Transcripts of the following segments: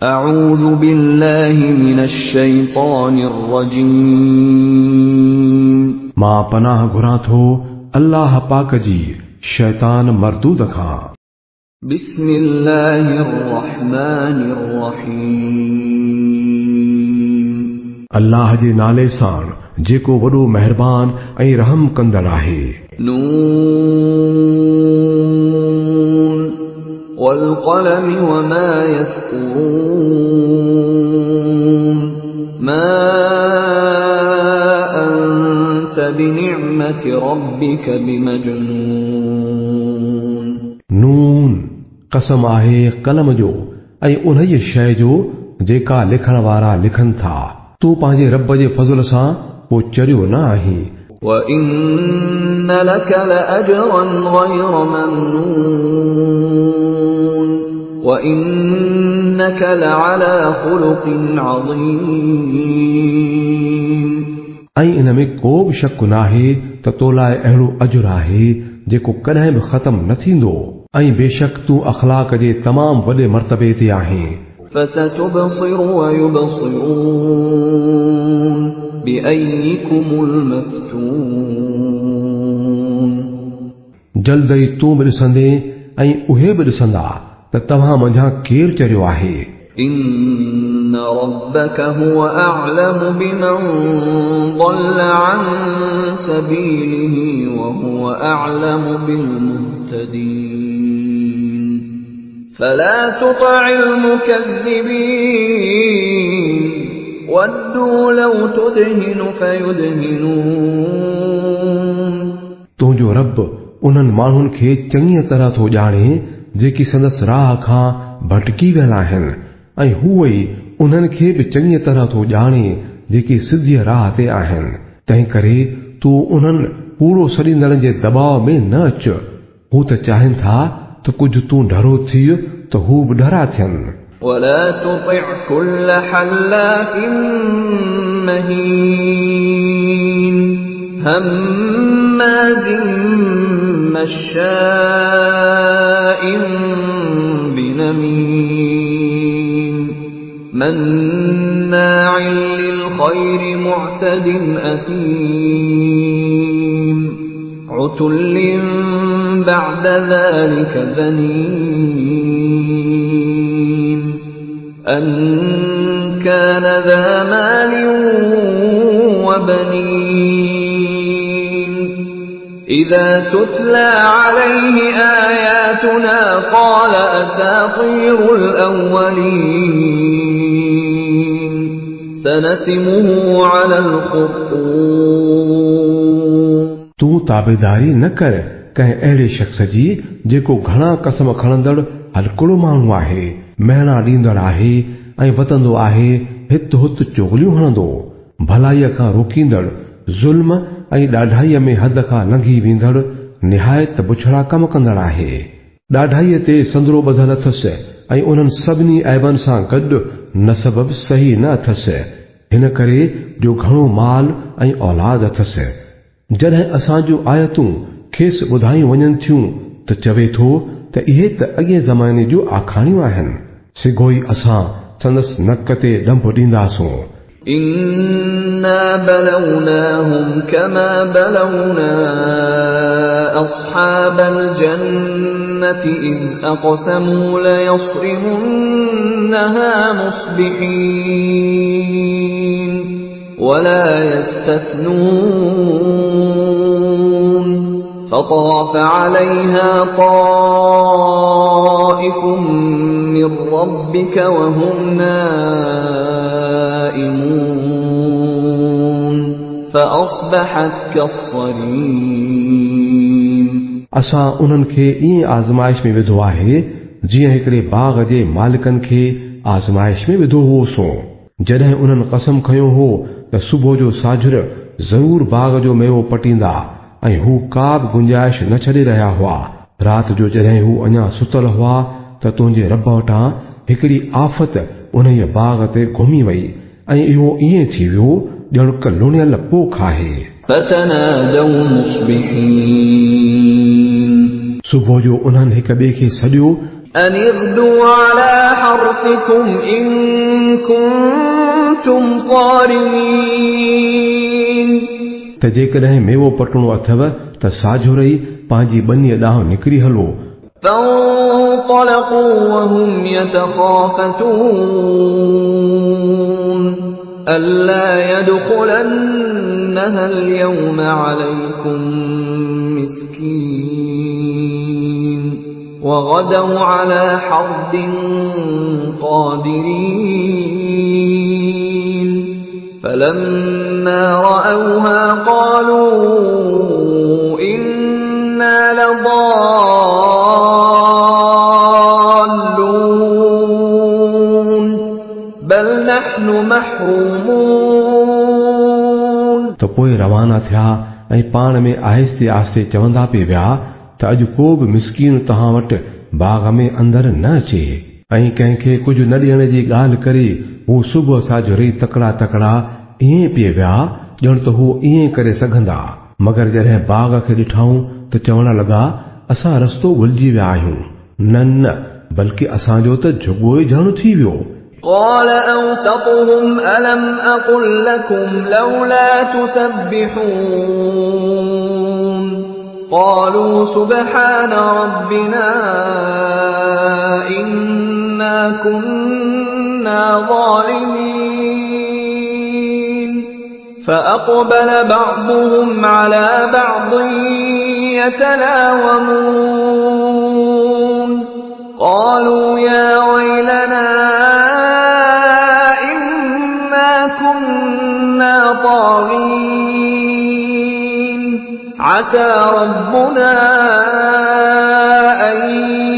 أعوذ بالله من الشيطان الرجيم मां पनाह घुरां थो अल्लाह पाक जी शैतान मरदूद खां। بسم الله الرحمن الرحيم अल्लाह जे नाले सां जेको वॾो मेहरबान ऐं रहम कंदड़ आहे। नून والقلم وما يسطرون ما أنت بنعمة ربك بمجنون नून कसम आहे कलम जो ऐं उन्हीअ शइ जो जेका लिखण वारा लिखनि था। तूं पंहिंजे रब जे फज़ल सां पोइ चरियो न आहीं। وإن لك لأجرا غير ممنون وإنك لعلى خلق عظيم ऐं इन में को बि शक नाहे त तो लाइ अहिड़ो अजुर आहे जेको कॾहिं बि ख़तम न थींदो ऐं बेशक तूं अख़लाक जे तमामु वॾे मर्तबे ते आहीं। فستبصر ويبصرون بأيكم المفتون जल्द ई तूं बि ॾिसंदे ऐं उहे बि ॾिसंदा त तव्हां मंझां केरु चरियो आहे। إن ربك هو أعلم بمن ضل عن سبيله وهو أعلم بالمهتدين فلا تطع المكذبين ودوا لو تدهن فيدهنون तुंहिंजो रब उन्हनि माण्हुनि खे चङीअ तरह थो ॼाणे जेकी संदसि राह खां भटकी वियल आहिनि ऐं हूअ ई उन्हनि खे बि चङीअ तरह थो ॼाणे जेकी सिधीअ राह ते आहिनि। तंहिं करे तूं उन्हनि कूड़ो सॾींदड़नि जे दबाव में न अच। हू त चाहिनि था त कुझु तूं डरो थी त हू बि डरा थियनि। ولا تطع كل حلاف مهين هماز مشاء بنميم مناع للخير معتد أثيم عتل بعد ذلك زنيم أن كان ذا مال وبنين إذا تتلى عليه آياتنا قال أساطير الأولين سنسمه على الخرطوم तूं ताबेदारी न कर कंहिं अहिड़े शख़्स जी जेको घणा कसम खणंदड़ हलकुड़ो माण्हू आहे, महिणा ॾींदड़ आहे ऐं वतंदो आहे हित हुत चुगलियूं हणंदो, भलाईअ खां रोकींदड़, ज़ुल्म ऐं ॾाढाईअ में हद खां लंघी वेंदड़, निहायत बुछड़ा कम कंदड़ आहे। ॾाढाईअ ते संदरो ॿधल अथसि ऐं उन्हनि सभिनी ऐबनि सां गॾु नसब बि सही न अथसि, हिन करे जो घणो माल ऐं औलाद अथसि। जॾहिं असां जूं आयतूं खेसि ॿुधायूं वञनि थियूं त चवे थो त इहे त अॻे ज़माने जूं आखाणियूं आहिनि, सिगोई असां संदसि नक ते ॾंभ ॾींदासूं। إنا بلوناهم كما بلونا أصحاب الجنة إذ أقسموا ليصرمنها مصبحين ولا يستثنون فطاف عليها طائف من ربك وهم نائمون فأصبحت كالصريم असां उन्हनि खे ईअं आज़माइश में विधो आहे जीअं हिकिड़े बाग़ जे मालिकनि खे आज़माइश में विधो हुओसीं। जॾहिं उन्हनि कसम खयो हो त सुबुह जो साझर ज़रूर बाग़ जो मेवो पटींदा ऐं हू का बि गुंजाइश न छॾे रहिया हुआ। राति जो जॾहिं हू अञा सुतल हुआ त तुंहिंजे रब वटां हिकिड़ी आफ़त उन्हीअ बाग़ ते घुमी वई ऐं इहो ईअं थी वियो ॼण क लुणियल पोख आहे। فتنادوا مصبحين सुबुह जो उन्हनि हिक ॿिए खे सॾियो أن اغدوا على حرثكم إن كنتم صارمين त जेकॾहिं मेवो पटणो अथव त साझो रही पंहिंजी ॿनीअ ॾांहुं निकिरी हलो। فانطلقوا وهم يتخافتون ألا يدخلنها اليوم عليكم مسكين وغدوا على حرد قادرين فلما رأوها قالوا إنا لضالون بل نحن محرومون त पोइ रवाना थिया ऐं पाण में आहिस्ते आहिस्ते चवंदा पिए विया त अॼु को बि मिसकीन तव्हां वटि बाग़ में अंदरि न अचे ऐं कंहिंखे कुझु न ॾियण जी ॻाल्हि करे हू सुबुह साझो रही तकड़ा तकड़ा ईअं पिए विया ॼण त हू ईअं करे सघंदा, मगर जॾहिं बाग़ खे ॾिठऊं त चवण लॻा असां रस्तो भुलिजी विया आहियूं। न न बल्कि असांजो त झुॻो ई झण थी वियो। قال أوسطهم ألم أقل لكم لولا تسبحون قالوا سبحان ربنا إنا كنا ظالمين فأقبل بعضهم على بعض يتلاومون قالوا يا ويلنا كنا طاغين عسى ربنا أن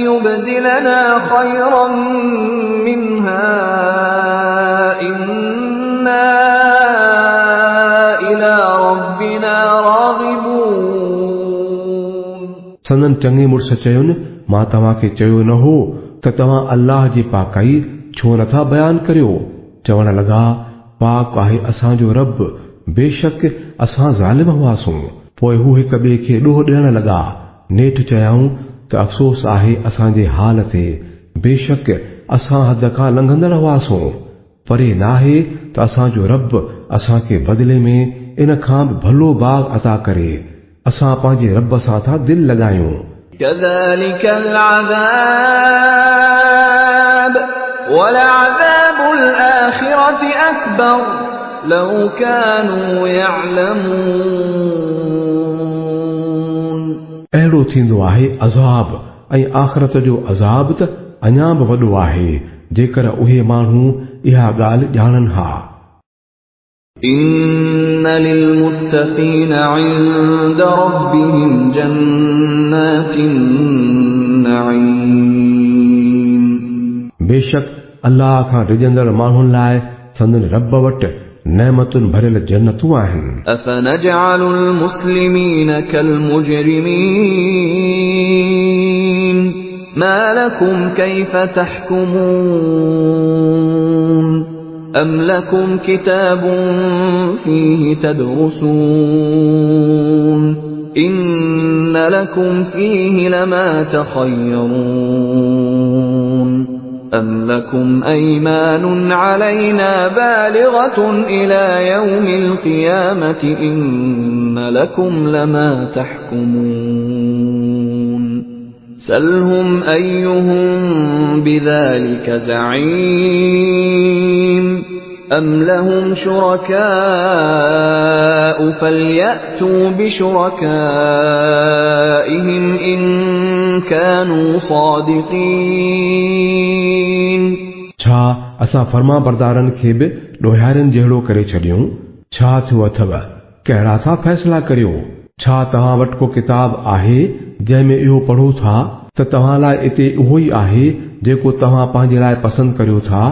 يبدلنا خيرا منها إنا إلى ربنا راغبون संदन चङे मुड़स चयुनि मां तव्हांखे चयो न हो त तव्हां अल्लाह जी पाकाई छो नथा बयान करियो। चवण लॻा पाक आहे असांजो रब, बेशक असां ज़ालिम हुआसूं। पोइ हू हिक ॿिए खे ॾोह ॾियण लॻा। नेठि चयाऊं त अफ़सोस आहे असांजे हाल ते, बेशक असां हद खां लंघंदड़ हुआसूं। परे नाहे त असांजो रब असांखे बदिले में इन खां बि भलो बाग़ अता करे। असां पंहिंजे रब सां था दिलि लॻायूं। كذلك العذاب ولعذاب الآخرة أكبر لو كانوا يعلمون अहिड़ो थींदो आहे अज़ाब ऐं आख़िरत जो अज़ाब त अञा बि वॾो आहे जेकर उहे माण्हू इहा ॻाल्हि ॼाणनि हा। إن للمتقين عند ربهم جنات النعيم बेशक अल्लाह खां डिॼंदड़ माण्हुनि लाइ संदन रब वटि नेमतुनि भरियल जन्नतूं आहिनि। أفنجعل المسلمين كالمجرمين ما لكم كيف تحكمون أم لكم كتاب فيه تدرسون إن لكم فيه لما تخيرون أم لكم أيمان علينا بالغة إلى يوم القيامة إن لكم لما تحكمون سلهم أيهم بذلك زعيم أم لهم شركاء فليأتوا بشركائهم إن كانوا صادقين छा असां फर्मा बरदारनि खे बि ॾोहारियुनि जहिड़ो करे छॾियूं? छा थियो अथव? कहिड़ा था फ़ैसिला करियो? छा तव्हां वटि को किताब आहे जंहिंमें इहो पढ़ो था त तव्हां लाइ इते उहो ई आहे जेको तव्हां पंहिंजे लाइ पसंदि करियो था,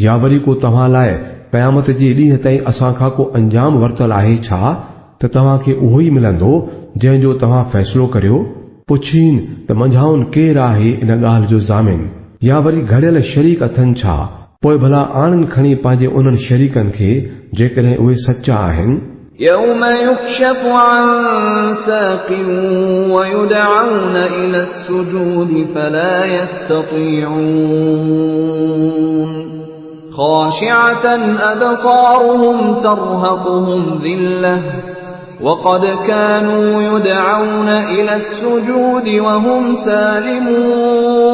या वरी को तव्हां लाइ क़यामत जे ॾींहं ताईं असां खां को अंजाम वरितल आहे छा त तव्हांखे उहो ई मिलंदो जंहिंजो तव्हां फ़ैसिलो करियो? पुछीन त मंझाउनि केरु आहे इन ॻाल्हि जो ज़ामिन, या वरी घड़ियल शरीक अथनि छा? पोइ भला आणनि खणी पंहिंजे उन्हनि शरीकनि खे जेकॾहिं उहे सचा आहिनि। يوم يكشف عن ساق ويدعون إلى السجود فلا يستطيعون خاشعة أبصارهم ترهقهم ذلة وقد كانوا يدعون إلى السجود وهم سالمون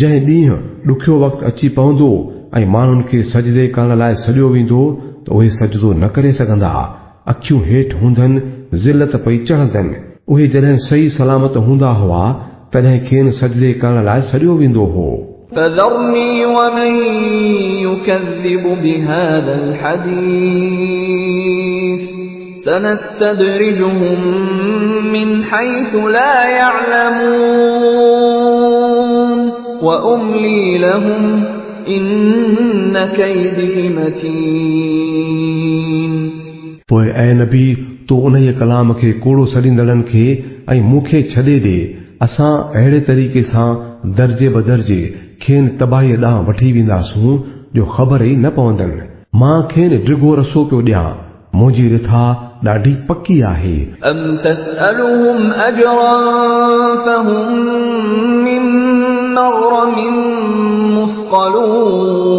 जंहिं ॾींहुं ॾुखियो वक़्तु अची पवंदो ऐं माण्हुनि खे सजदे करण लाइ सॾियो वेंदो त उहे सजदो न करे सघंदा अखियूं हेठि हूंदनि ज़िलत पई चढ़ंदनि उहे जॾहिं सही सलामत हूंदा हुआ तॾहिं खेनि सजदे करण लाइ सॾियो वेंदो हो فذرني ومن يكذب بهذا الحديث سنستدرجهم من حيث لا يعلمون وأملي لهم إن كيدي متين पोइ ऐं नबी तूं उन कलाम खे कूड़ो सॾींदड़नि खे ऐं मूंखे छॾे ॾे असां अहिड़े तरीक़े सां दर्जे बदर्जे खेनि तबाहीअ ॾांहुं वठी वेंदासूं जो ख़बर ई न पवंदनि मां खेनि डिघो रसो पियो ॾियां मुंहिंजी रिथा ॾाढी पकी आहे أم تسألهم أجرا فهم من مغرم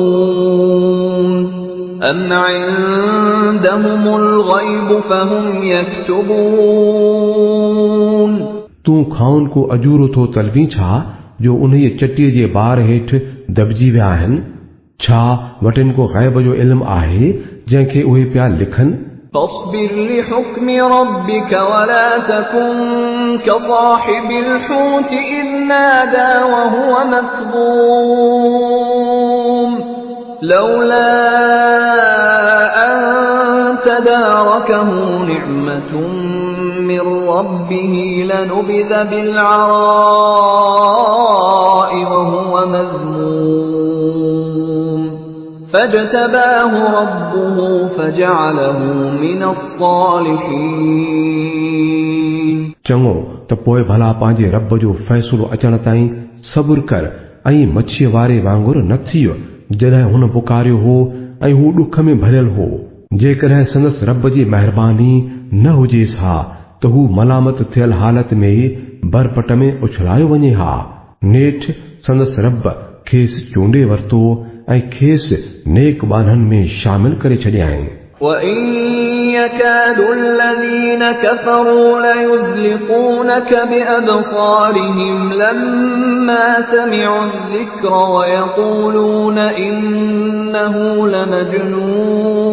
مثقلون أم عندهم الغيب فهم يكتبون तूं खाउन को अजूरो थो तलबी छा जो उन चटीअ जे बार हेठि दॿजी विया आहिनि छा वटिन को ग़ैब जो इल्मु आहे जंहिंखे उहे पिया लिखनि فاصبر لحكم ربك ولا تكن كصاحب الحوت إذ نادى وهو مكظوم لولا أن تداركه نعمة من ربه لنبذ بالعراء وهو مذموم فاجتباه ربه فجعله من الصالحين चङो त पोइ भला पंहिंजे रब जो फ़ैसिलो अचण ताईं सब्र कर ऐं मच्छीअ वारे वांगुरु न थियो जॾहिं हुन पुकारियो हो ऐं हू ॾुख में भरियल हो जेकॾहिं संदसि रब जी महिरबानी न हुजेसि हा त हू मलामत थियल हालत में बरपट में उछलायो वञे हा नेठि संदसि रब खेसि चूंडे वरितो ऐं खेसि नेक बाननि में शामिल करे छॾियाईं وَإِن يَكَادُ الَّذِينَ كَفَرُوا لَيُزْلِقُونَكَ بِأَبْصَارِهِمْ لَمَّا سَمِعُوا الذِّكْرَ وَيَقُولُونَ إِنَّهُ لَمَجْنُونٌ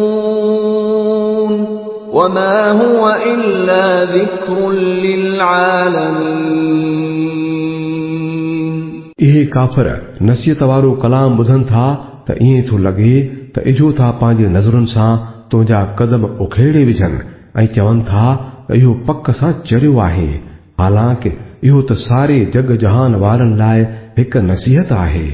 وَمَا هُوَ إِلَّا ذِكْرٌ لِلْعَالَمِينَ इहे काफ़िर नसीहत वारो कलाम ॿुधनि था त ईअं थो लॻे त इजो था पंहिंजे नज़रुनि सां तुंहिंजा कदम उखेड़े विझनि ऐं चवनि था त इहो पक सां चरियो आहे हालांकि इहो त सारे जग जहान वारनि लाइ हिकु नसीहत आहे